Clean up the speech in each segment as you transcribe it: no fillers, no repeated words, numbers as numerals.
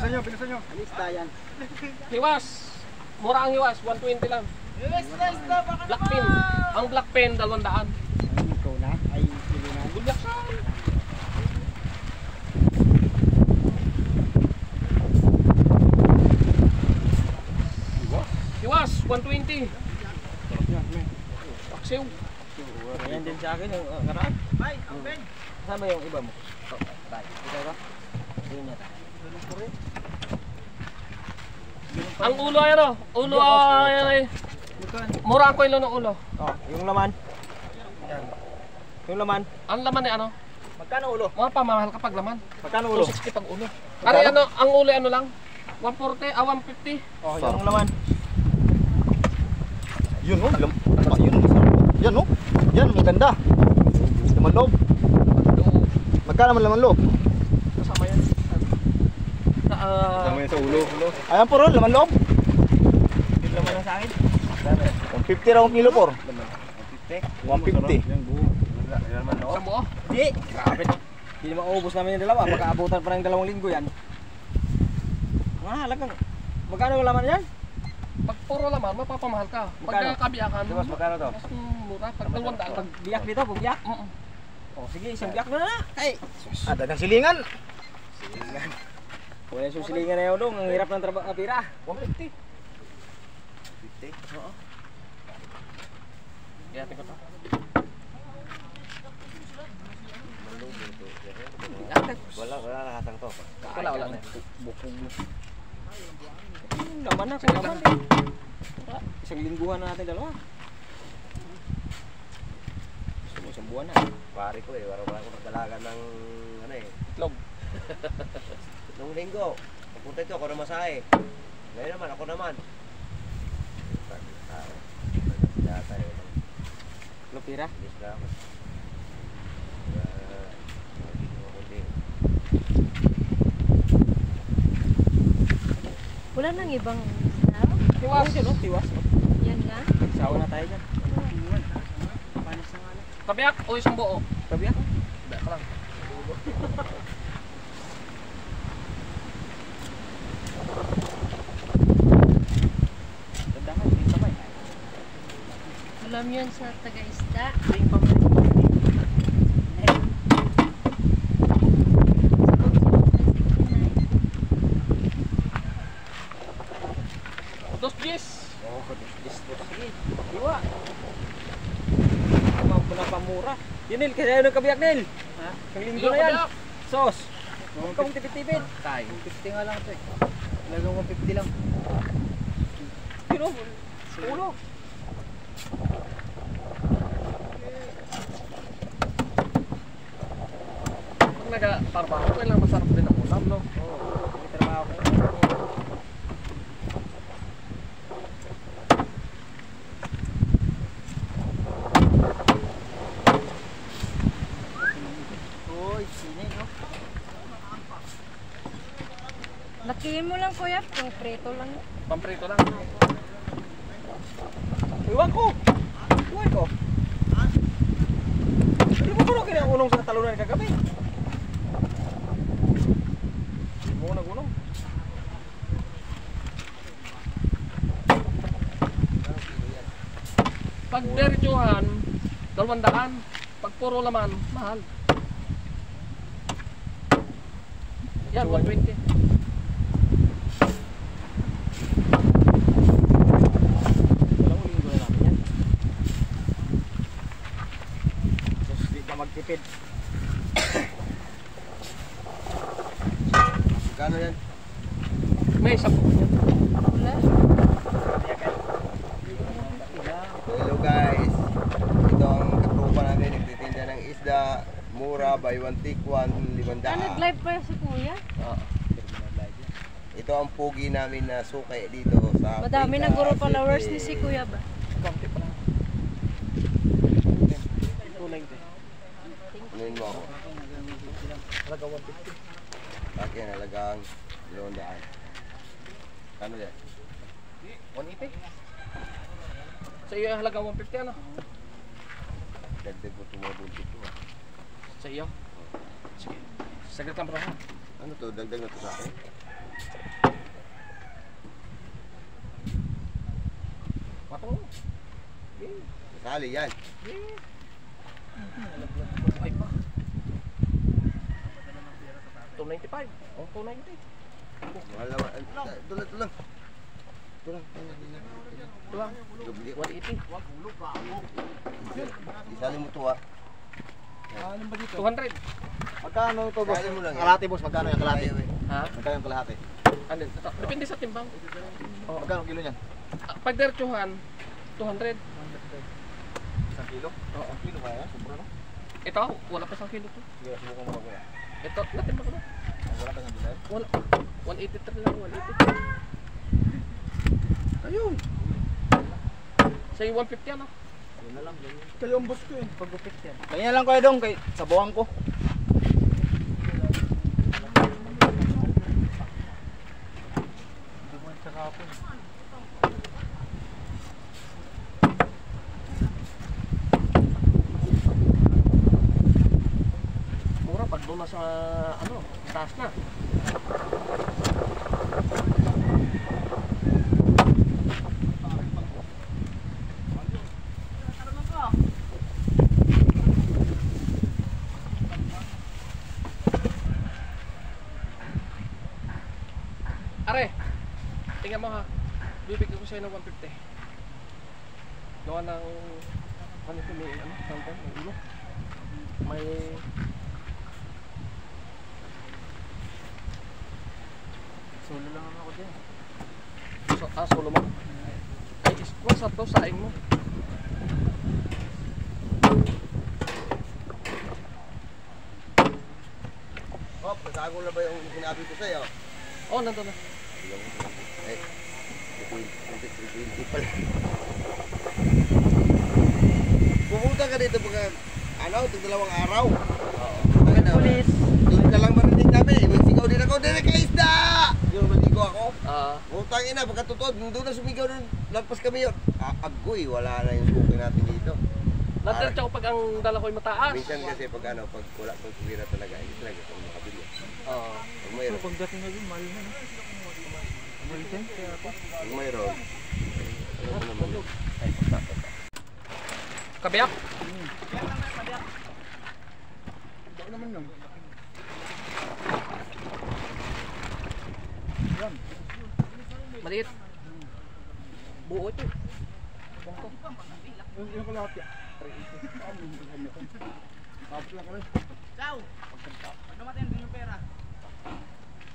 bilisan nyo. Alista yan. Hiwas. Mura ang hiwas, 120 lang. Black pin. Ang black pin, 200. Ay, ikaw na. Ay, sili na. Bulak sa. Hiwas, 120. Paksiw. Ayan din sa akin yung karaan. Ay, ang Ben. Kasama yung iba mo. Ikaw ba? Ayun niya. Ang ulo ay ano? Ulo ay mura ko ilo ng ulo. Oh, yung laman. Yan. Yung laman. Ang laman ay ano? Magkano ulo? Mga pamahal kapag laman. Magkano ulo? 260 pag ulo. Ari ano, ang ulo ano lang? 140, 150. Oh, yung laman. Yun oh, yun. Yan oh. Yan, maganda. Laman loob. Magkano man laman loob? Kasama yan. Kasama yan sa ulo. Ayan po ron, laman loob. Yung laman lang sa akin. 150 raw ang kilo por. 150. 150. Sa buo? Hindi. Grabe. Hindi naman maubos namin yung dalawa. Magkaabutan pa ng 2 linggo yan. Halagang. Magkano yung laman yan? Pag puro laman, mapapamahal ka. Pag Magkano? kabiyakan, Dimas, magkano to? mas mura. Pag 200. Pag biyak dito, pag biyak. Oh, sige, isang biyak na na. Ay. Ada ng silingan. Silingan. Wala yung susilingan na yun dong. Ang hirap ng trabaho pira. 150. 50? Oo. Kaya tingnan ko. Wala nakatang to. Wala na. Bukong mo. Laman na, kung laman eh. Isang lingguhan na natin dalawa. Gusto mo isang buwan na. Pare ko wala ko nagdalaga ng ano Itlog. nung linggo. Pagpunta ito, ako na masahe. Ngayon naman, ako naman. Lupira? Bilis na ako. Wala nang ibang isda. Hiwas. Yun, tiwas. Yan na. Sawa na tayo dyan. Kabiyak o isang buo? Kabiyak? Hindi ka lang. Tandahan, yung kamay. Alam yun sa taga-isda. Yung kamay. Dos pies. Oo, sige. Iwa. Pamura. Yun Nil, kasi ano kabiyak Nil? Ha? Isang linggo na yan. Sos. Huwag kang tipid-tipid. Tay. 150 nga lang ito eh. Lagang 150 lang. Sino? Ulo. Pag nag-trabaho, kailangan masarap din ang ulam, no? Oo, may trabaho ko. Uy, sini no? Lakihin mo lang kuya, pang preto lang. Pamprito lang. Iwan ko! Iwan ko! Hindi mo ko kinaunong sa talunan kagabi. Hindi mo nagunong. Pag diretsuhan, 200. Pag puro laman, mahal. Yan, 120. Walang linggo na namin yan. Tapos di ka magtipid. Kano yan? May 10 yan. Wala. Hello guys. Ito ang katrupa namin. Nagtitinda ng isda. Mura, buy one take one, 500. Nag-live pa si kuya? Ito ang pugi namin na sukay dito sa Madami na guro followers ni si kuya ba? Kampi pa lang. Tulay ito. Anuin mo ako. Halaga 150. Akin halagang 200. Kano yan? 180. Sa iyo yung halaga 150 ano? Dagdag mo tumabuntik ko. Sa iyo? Sige. Saglit lang bro ha. Ano to? Dagdag na to sa akin? Patong. Sali yan. Ay pa. 295. Oh, 290. Mahal naman. Ito lang. Ito lang. Ito lang. 180. Isali mo to ah. 200. Magkano ito boss? Kaya mo lang yan. Kalahati boss, magkano yung kalahati? Ayaw eh. Ha? Magkano yung kalahati? Ano? Ito. Depende sa timbang. Oh, magkano kilo niyan? Pag diretsuhan, 200. 1 kilo? Oo. Kilo ba yan? Sobra no? Ito, wala pa 1 kilo to. Sige, subukan mo ako yan. Ito, natimbang ko na. Wala ka ng bilay? Wala. 183 lang, 180. Ayun. Sa'yo 150 ano? Yun na lang, ganyan. Kayo ang boss ko eh. Pag-gupit yan. Ganyan lang kuya dong, kay sabuhan ko. Mura pag doon na sa ano, taas na. Are, tingnan mo ha. Bibigyan ko sa'yo ng 150. Gawa ng ano ito, may ano, tawag ng ulo. May Solo lang ako dyan. solo mo. Ay, what's up to, saing mo. Oh, nasago na ba yung sinabi ko sa'yo? Oh, nandun na. Ay, 320 pala. Pupunta ka dito pagka, ano, ito 2 araw. Ano, doon ka lang marinig namin. Sigaw din ako, din ka isda! Yung maligo ako. Utang ina, pagka totoo, doon na sumigaw doon. Lagpas kami yun. Agoy, wala na yung suki natin dito. Nadiretso ko pag ang dala ko'y mataas. Minsan kasi pag ano, pag wala pang kumira talaga, hindi talaga kung makabili. Oo. Pag mayroon, Pagdating na din, mahal na. Mahal din, kaya ako. pag mayroon, ano naman yun. Kabiyak? Baka naman yun. Maliit. Buo ito. Yung kalahati. 380. Tapos lang kami. Ciao! Pag namatay yung pera.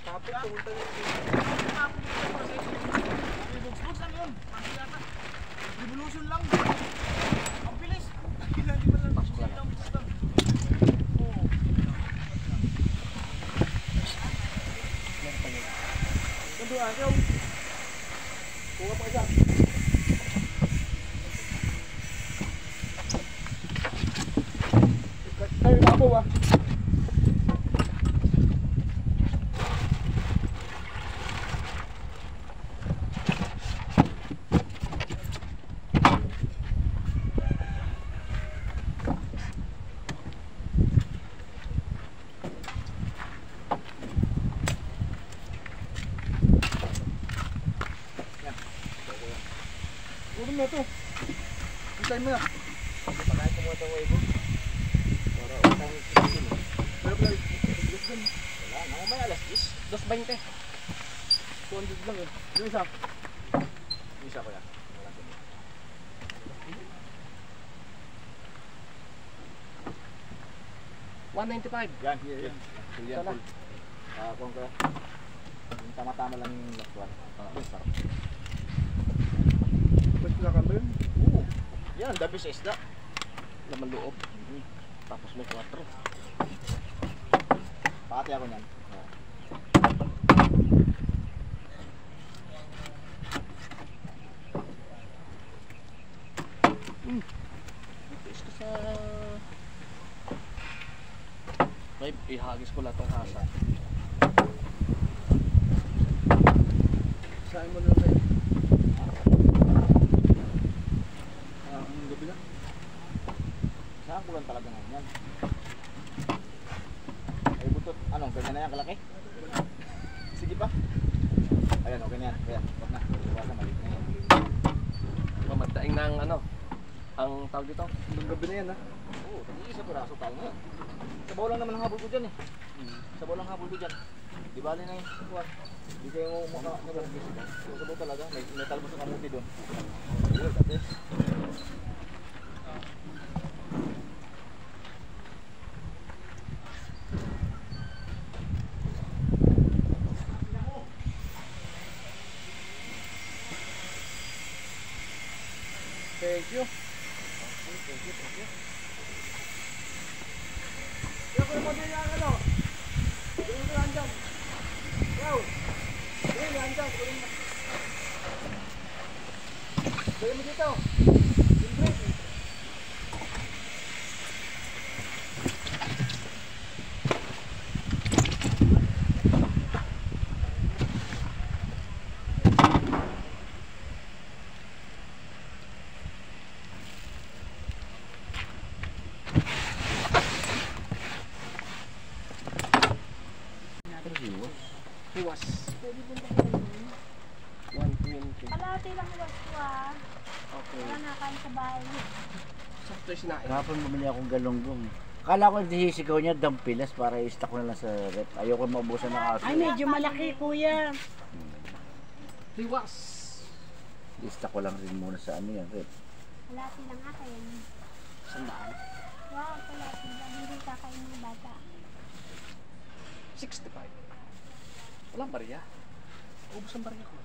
Tapos pumunta na Bugs lang yun. Pati yata. Revolution lang. Ang bilis. Hindi man lang. Pasok lang. Oo. Ito ayaw. Kuha pa isa. Ay, ako ah. Ulam na ito. Hintayin mo na. Pagkain ko mo ito, Webo. Para utang Pero play. Wala, mamaya alas 10. 2.20. 200 lang eh. Yung isa. Isa ko yan. $195. Yan, yan. Full yan, Sana. full. Kung ka, yung tama-tama lang yung last one. Yes, sarap. Ba't sila ka ba yun? Oo. Yan, dabi sa isda. Laman loob. Tapos may 4. Pakati ako niyan. Ito ka sa... May ihagis ko lahat ng hasa. Saan mo na ba yun? Ang gabi na. Saan ko lang talaga ngayon yan. Ay butot, ano, ganyan na yan kalaki? Sige pa. Ayan, okay na yan. Ayan, wag na. Iwasan, maliit na yan. Mamad. ng ano, ang tawag dito. Hanggang gabi na yan ha. Oo, isa piraso tayo nga. Sabaw lang naman ang habol ko dyan eh. Sabaw lang habol ko dyan. Di bali na yun. Di kayo mukha nag-agis. Sabaw talaga. May talbos ng kamuti doon. Good, at least. Thank you. Kaya ko naman din yung ano. Gawin ko lang dyan. Wow. Gawin lang dyan. Gawin mo dito. Siyempre. Hiwas. 120. Kalahati lang was ko ah. Okay. Wala na kain sa bahay. Sakto yung sinain. Kahapon bumili akong galunggong. Akala ko hihisigaw niya dampilas para i-stock na lang sa rep. Ayoko maubusan ng aso. Ay, medyo malaki, kuya. Hiwas. I-stock ko lang rin muna sa ano yan, rep. Kalahati lang akin. Sandaan. Wow, kalahati lang. Hindi kakain ng bata. 65. Walang barya. Ubus ang barya ko.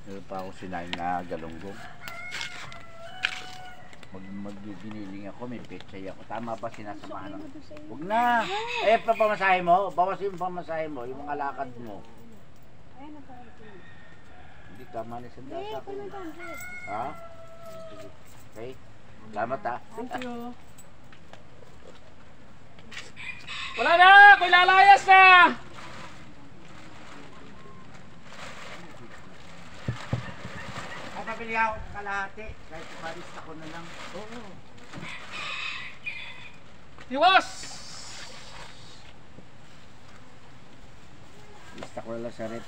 Meron pa ako sinain na galunggong. Magiginiling ako, may pechay ako. Tama ba sinasamahan ng... Huwag na! Eh, papamasahe mo. Bawas yung pamasahe mo, yung mga lakad mo. Ayun, napakalit. Hindi tama na sanda Eh, sa akin. kung nag-100. Ha? Sige. Okay? Salamat ha. Thank you. Wala na! Ako'y lalayas na! Ay, pabili ako ng kalahati. Kahit iparista ko na lang. Oo. Hiwas! Lista ko na lang sa rep.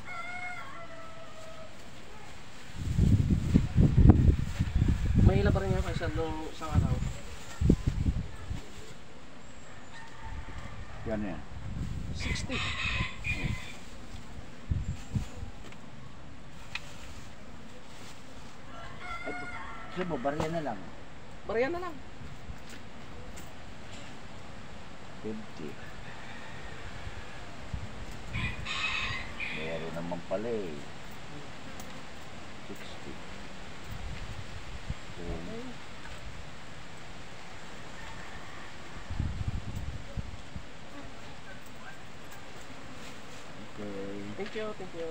Mahila pa rin nga kaysa nung isang araw. Yan yan. 60. Ay, sige mo, barya na lang. Barya na lang. 50. Meron naman pala eh. 60. Okay. Thank you, thank you.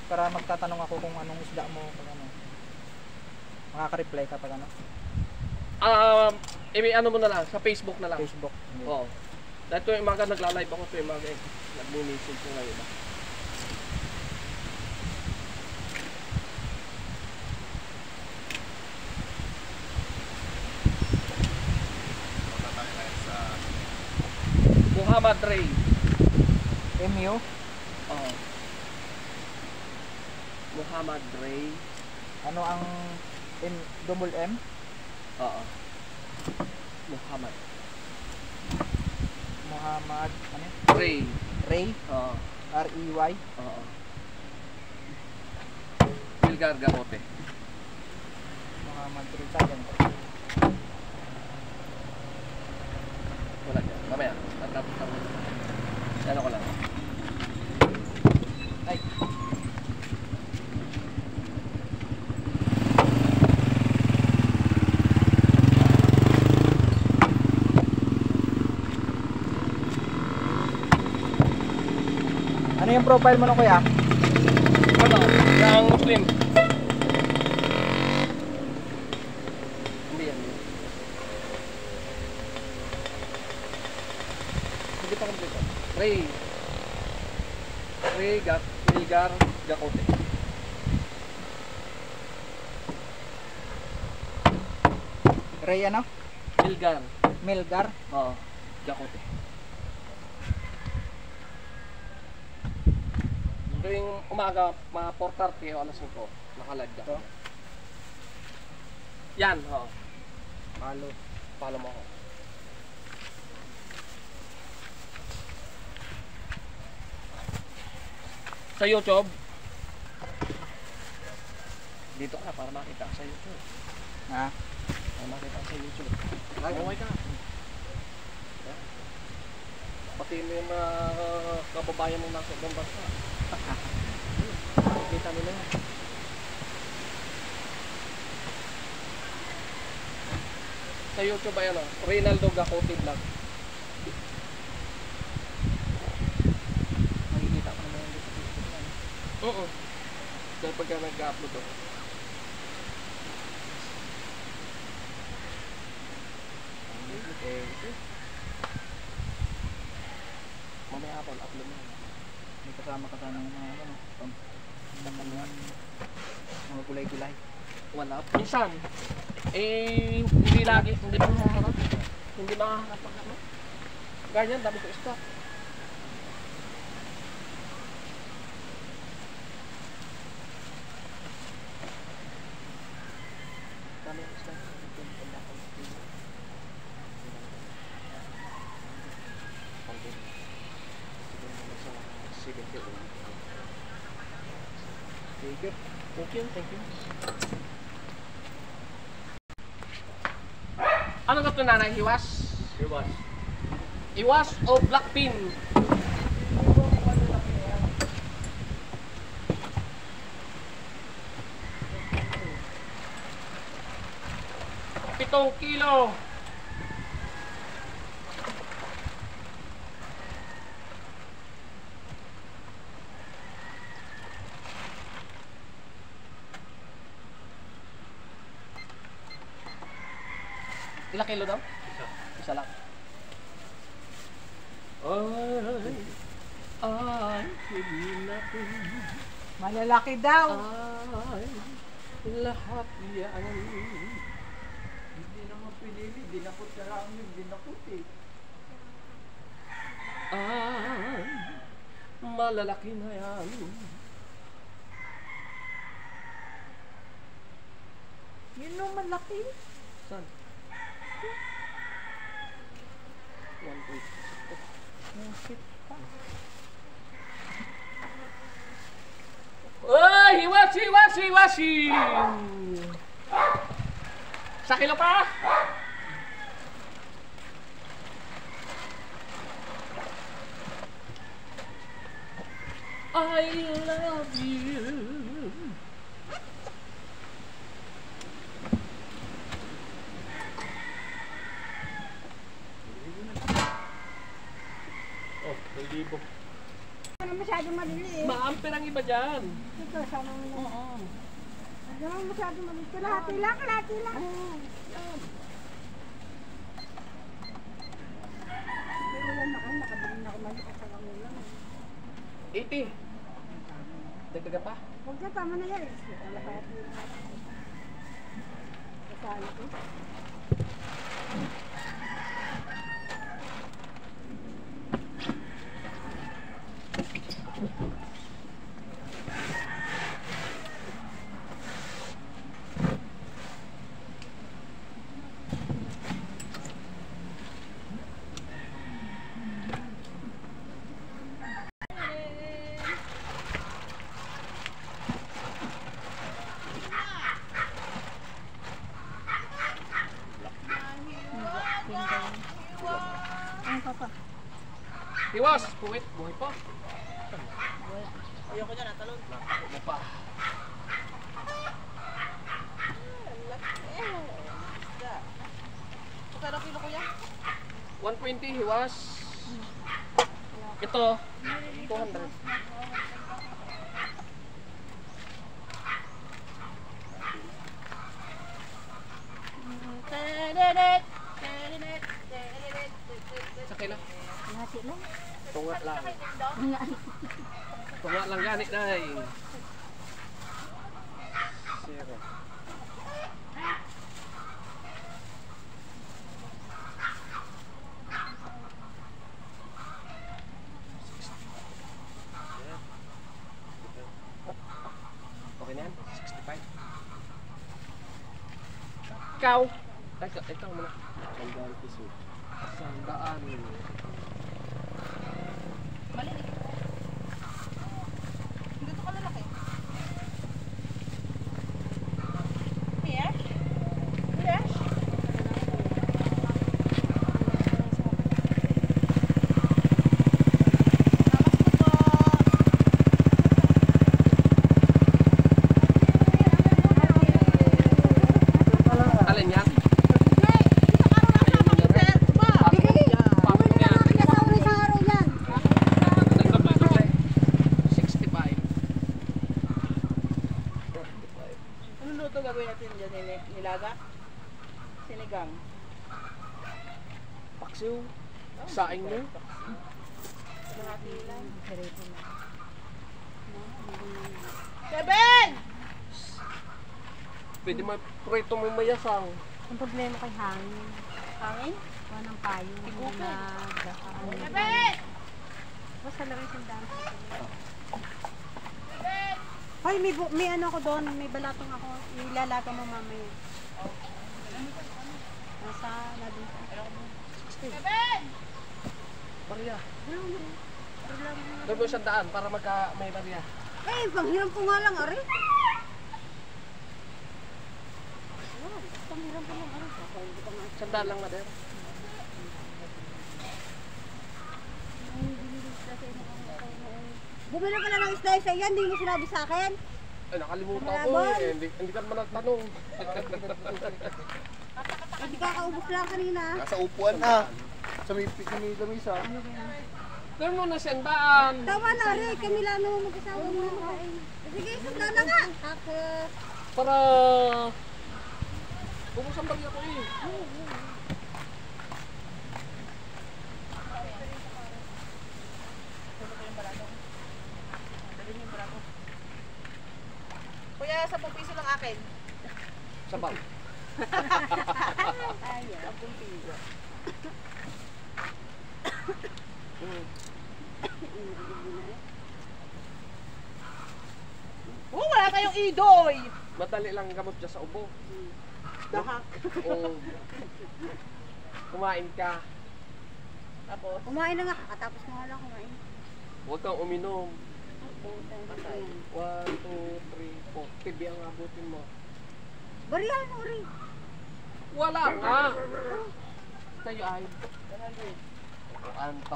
Para magtatanong ako kung anong isda mo pag ano. Makaka-reply ka pag ano. Ano mo na lang, sa Facebook na lang. Facebook. Oo. Dahil ito yung mga nagla-live ako, ito yung mga nag-message ko ngayon. Muhammad Ray. MU. Oo. Muhammad Ray. Ano ang double M? Oo. Muhammad. Muhammad ano? Ray. Ray. Oo. R-E-Y. Oo. Bilgar Gamote. Muhammad Ray. Saan? Wala dyan. Mamaya. Natapos ako. Ano ko lang. Ay. Ano yung profile mo na kuya? Ano? Yung Muslim. Hindi pa kompleto. Milgar, Jacote. Ray ano? Milgar. Melgar. Oo. Jacote. Tuwing umaga, mga 4:30 o alas 5, nakalad ka. Yan, oo. Follow mo ako. Sa YouTube, dito ka para makita sa YouTube. Ha? Para makita sa YouTube. Okay ka. Pati mo yung mga kababayan mong nasa ibang bansa. Kita nila yan. Sa YouTube ay ano, Reynaldo Gacote Vlog. Makikita ko naman yung sa Facebook. Ano? Oo. Dahil pagka nag-upload ako. Mamaya ako, upload mo. May kasama ka sana ng mga ano. Mga kulay-kulay. Wala. Minsan, hindi lagi, hindi ba makaharap? Hindi makaharap ang ano. Ganyan, dami ko stock. Dami ko stock. Thank you. Ano ka ito, nanay? Hiwas? Iwas o black pin? Pitong kilo. Ilang kilo daw? Isa lang. Ay, hindi na po. Malalaki daw. Ay, lahat yan. Hindi naman pinili, dinakot ka lang yung dinakot eh. Ay, malalaki na yan. Yun yung malaki. Saan? 1.6. Ay, hiwasi! Sa kilo pa? I love you. Ano masyadong maliliit. Maamper ang iba dyan. Ito, sana mo na. Ano naman masyadong maliliit. Kalahati lang. Pero yan nakabili na ako maliit sa kanila. 80. Dagdagan pa. Huwag na, tama na yan. Kalahati lang. Kasali ko. Iwas! Buhay pa. Ayoko dyan, talon. Ano pa? Magkano kilo kuya? 120 hiwas. Ito, 200. Sa kila? Lahat sila. Tunga lang. Tunga lang ganit day. Zero. Okay na yan? 65. Ikaw! Ito muna. 100 piso. 100. Alin yan? Nilaga? Sinigang? Paksiw. Saing mo. Kevin! Pwede mo prito mo mayasang. Ang problema kay hangin. Hangin? Wala ng payo. Hindi na daan. Kevin! Basta lang yung sandaan. Hoy, may ano ko doon. May balatong ako. Ilalaga mo mamaya. Nasa, nandun sa. Kevin! Barya. Doon mo 100 para may barya. Eh, panghiram ko nga lang, ari. Panghiram ko lang. 100 lang, Mader. Bumili ka na ng isda sa iyan, hindi mo sinabi sa akin. Ay, nakalimutan ko eh. Hindi ka naman nagtanong. Hindi ka kaubos lang kanina. Nasa upuan na. Sa may lamisa. Doon mo na 100. Tama na, Ari. Kami lang naman mag-asawa mo. Sige, sunda na nga. Tapos, Para... Ubus ang barya ko eh. Kuya, 10 piso lang akin. Sabaw. Ayaw. 10 piso. Oh, wala kayong idoy! Madali lang gamot dyan sa ubo. Dahak. O kumain ka. Tapos, kumain na nga. Katapos mo nga lang kumain. Huwag kang uminom. patay. 1, 2, 3, 4. Tibi ang abutin mo. Bariyan mo rin. Wala nga. Tayo ay 1,000.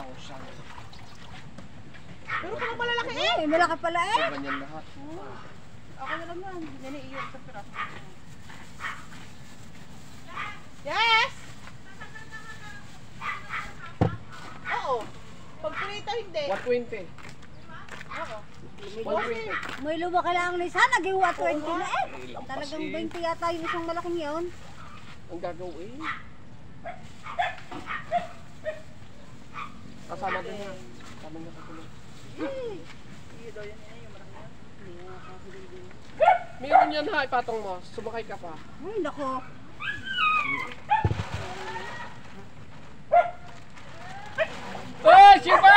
Pero parang malalaki eh! Eh, malaki pala eh. Ganyan lahat. Ako na lang yan. Yan eh, iyon sa piraso. Yes! Oo. Pag prito hindi. 120. Oo. 120. May lumaki lang na isa. Naging 120 na eh. Lampas Talagang eh. 20 yata yung isang malaking yun. Ang gagawin. Kasama din na. Kasama niya katulog. Iyo daw yan yung malaki yan. Meron yan ha, ipatong mo. Sumakay ka pa. Ay, nako. Hey, Shiva!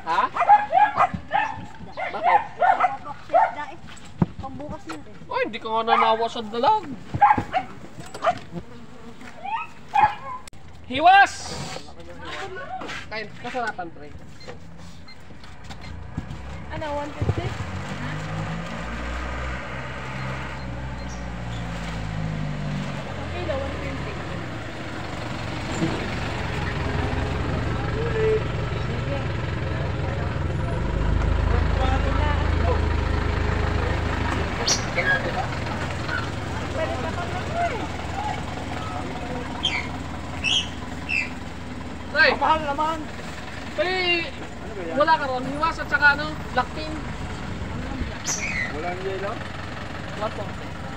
Ha? Bakit? Papaksit da eh. Pambukas na. Oh, hindi ka nga nanawa sa dalag. Hiwas! Kain, kasarapan, pre. Ano, 150? Kilo, 120. Tay! Mahal naman! Tay! Wala ka ron, hiwas at saka ano, lakting. Wala niya no? What po?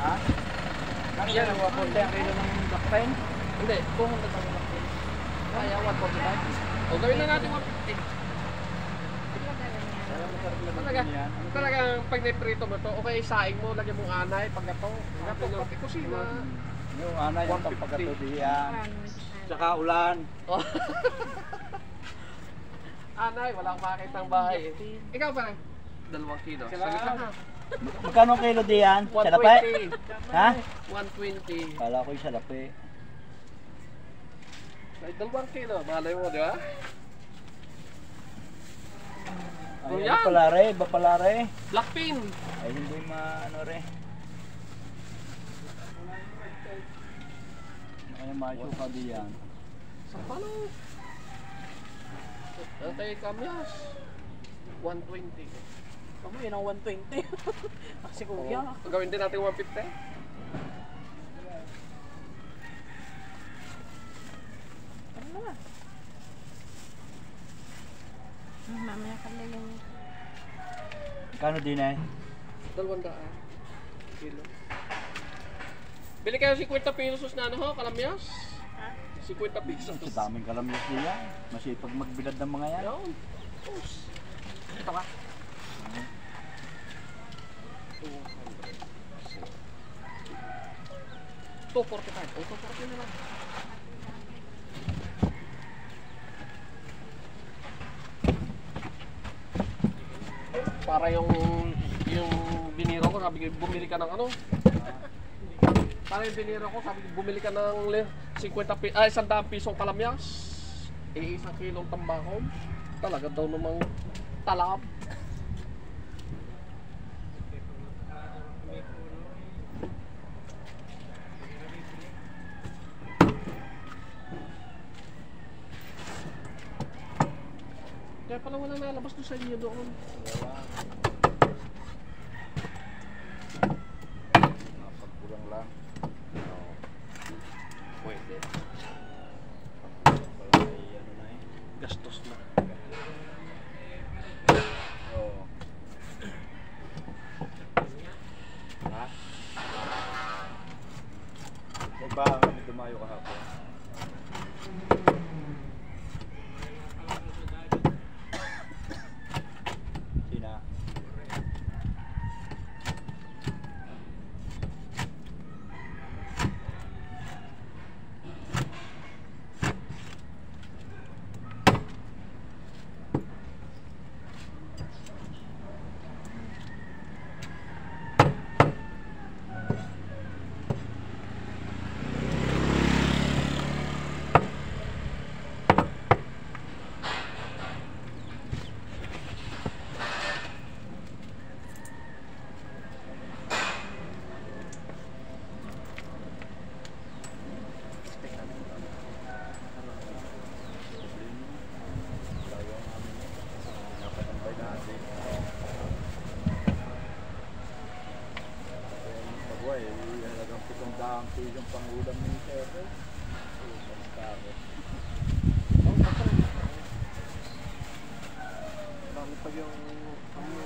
Ha? Yan ang wapunta ang kilo ng lakpain. Hindi, 200 ang lakting. Kaya 145. O gawin na natin 150. Talagang pag naiprito mo to, okay, saing mo, lagyan mong anay, pag ito, pati kusina. Yung anay yung 150. pagkatudiyan. Tsaka ulan. Anay, wala akong makakita ng bahay eh. Ikaw pa rin? 2 kilo. Salita ha. Magkano kilo diyan? Salape? 120. Ha? 120. Kala ko yung salape. Ay, 2 kilo. Malay mo, di ba? Ay, Yan. iba pala re. Blackpin. Ay, hindi maano re. Ay, masuka diyan. Sa palo. Antay kamyas. 120. Kamu yun ang 120. Kasi kuya. Gawin din natin 150. Ano na? Mamaya ka na yung... Kano din eh? 200 kilo. Bili kayo 50 pesos na ano ho, kalamyas? 50 pesos. Sa daming kalamyas nila. Masipag magbilad ng mga yan. Yan. Ito ka. 245. O, 240 na lang. Para yung biniro ko, sabi ko, bumili ka ng ano? Para yung biniro ko, sabi ko, bumili ka ng 100 pisong kalamyas. Eh, 1 kilong tambakol. Talaga daw namang talab. Kaya pala wala nalabas doon sa inyo doon. Napagkulang lang. Pwede. Wala ay ano na eh. Gastos na. Oo. Ha? May ba kami dumayo kahapon? Sina? Halagang 700 pisong pangulam ni Sir. Dami pa yung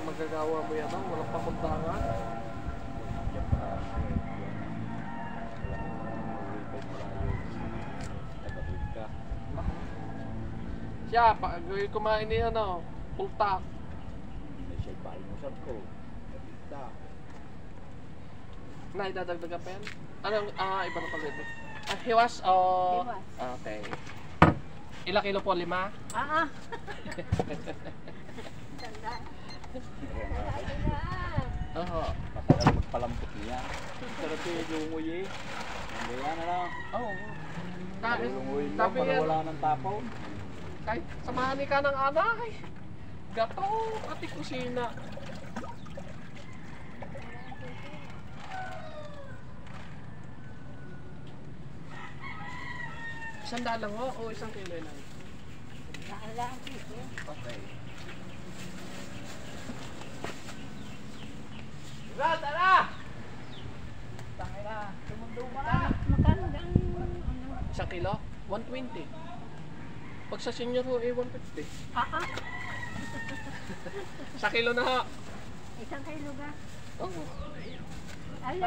magagawa mo yan, walang pamuntangan. Siya, pag kumain niya full tank. May siya ipaalimusan ko. Nabita. Naidadagdagan pa yan? Anong, iba na pala ito. Hiwas o... Hiwas. Okay. Ilang kilo po? 5? Oo. Matagal magpalambot niya. Sarap yung lungoy eh. Hindi yan na lang. Oo. Lungoy lang Sabi para yan, wala ng tapaw. kahit samahan ka ng anay. Gato, ati kusina. Isang dalang ho o 1 kilo lang? Okay. Tara, tara! Tangay na, dumunduma na. Magkano ang ano? 1 kilo? 120. Pag sa senior ho, 150. Sa kilo na ho. 1 kilo ba? Oo. Ay,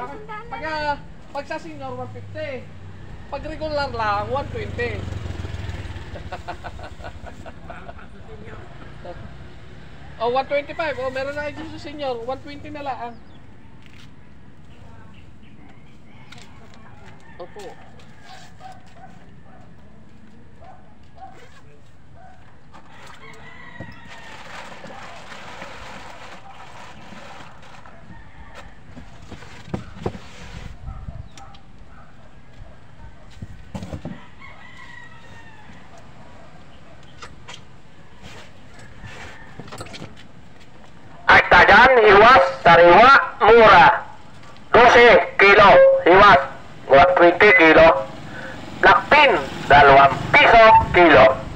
Pag sa senior, 150. Pag regular lang, 120. Oh, 125. Oh, meron na kayo dito, senior. 120 na lang. Opo. Agtagan, hiwas, sariwa, mura. 12 kilo, hiwas, 20 kilo. Lakpin, 2 piso kilo.